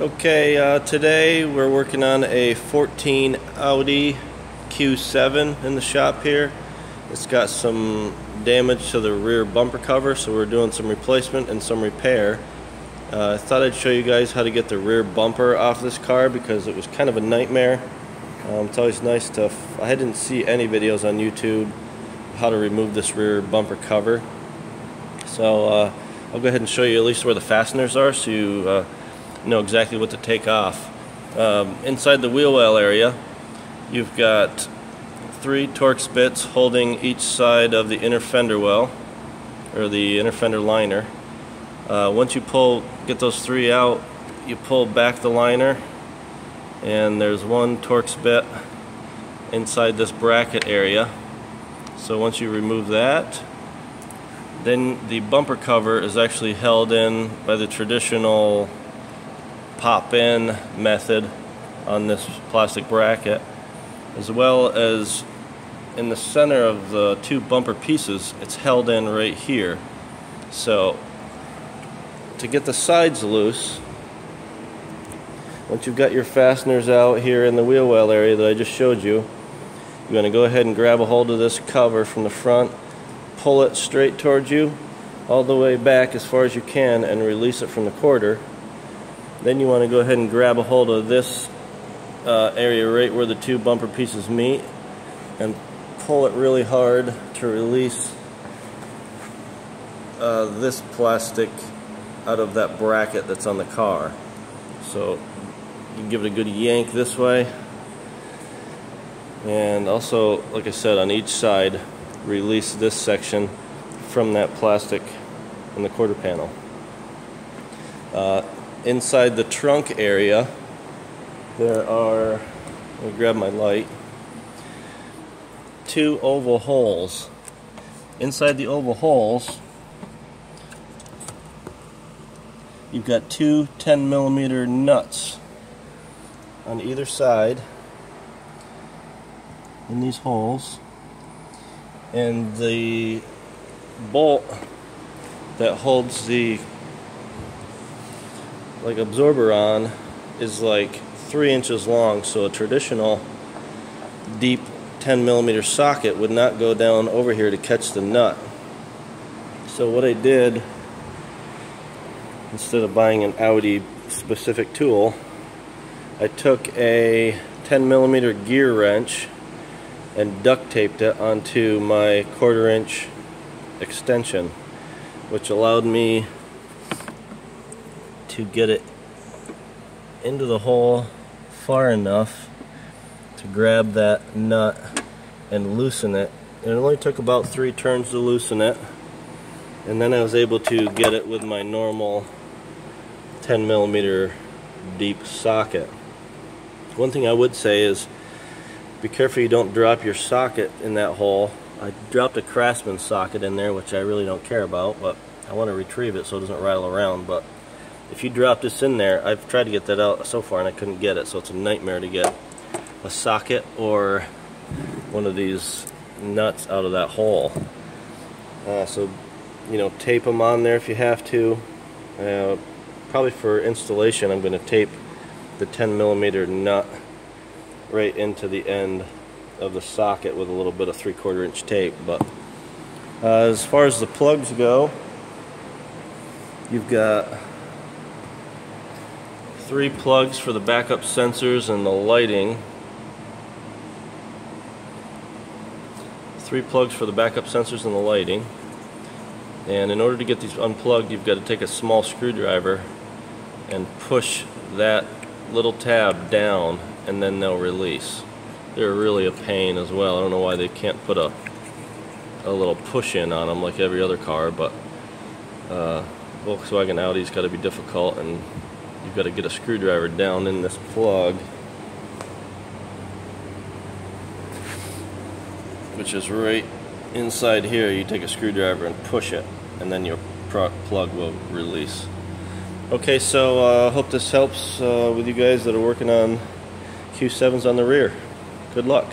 Okay, today we're working on a 14 Audi Q7 in the shop here. It's got some damage to the rear bumper cover, so we're doing some replacement and some repair. I thought I'd show you guys how to get the rear bumper off this car because it was kind of a nightmare. It's always nice to, I didn't see any videos on YouTube how to remove this rear bumper cover. So I'll go ahead and show you at least where the fasteners are so you know exactly what to take off. Inside the wheel well area, you've got 3 Torx bits holding each side of the inner fender well, or the inner fender liner. Once you get those 3 out, you pull back the liner, and there's 1 Torx bit inside this bracket area. So once you remove that, then the bumper cover is actually held in by the traditional pop-in method on this plastic bracket, as well as in the center of the 2 bumper pieces, it's held in right here. So to get the sides loose, once you've got your fasteners out here in the wheel well area that I just showed you, you're going to go ahead and grab a hold of this cover from the front, pull it straight towards you all the way back as far as you can, and release it from the quarter. Then you want to go ahead and grab a hold of this area right where the 2 bumper pieces meet and pull it really hard to release this plastic out of that bracket that's on the car. So you can give it a good yank this way, and also, like I said, on each side release this section from that plastic in the quarter panel. Inside the trunk area, there are, let me grab my light, 2 oval holes. Inside the oval holes, you've got 2 10mm nuts on either side in these holes, and the bolt that holds the absorber on is like 3 inches long, so a traditional deep 10mm socket would not go down over here to catch the nut. So what I did, instead of buying an Audi specific tool, I took a 10mm gear wrench and duct taped it onto my 1/4 inch extension, which allowed me to get it into the hole far enough to grab that nut and loosen it. And it only took about 3 turns to loosen it, and then I was able to get it with my normal 10mm deep socket. One thing I would say is be careful you don't drop your socket in that hole. I dropped a Craftsman socket in there, which I really don't care about, but I want to retrieve it so it doesn't rattle around. But if you drop this in there, I've tried to get that out so far and I couldn't get it, so it's a nightmare to get a socket or one of these nuts out of that hole. So, you know, tape them on there if you have to. Probably for installation, I'm going to tape the 10mm nut right into the end of the socket with a little bit of 3/4 inch tape. But as far as the plugs go, you've got 3 plugs for the backup sensors and the lighting. 3 plugs for the backup sensors and the lighting. And in order to get these unplugged, you've got to take a small screwdriver and push that little tab down, and then they'll release. They're really a pain as well. I don't know why they can't put a little push-in on them like every other car, but Volkswagen Audi's got to be difficult, and you've got to get a screwdriver down in this plug, which is right inside here. You take a screwdriver and push it, and then your plug will release. Okay, so hope this helps with you guys that are working on Q7s on the rear. Good luck.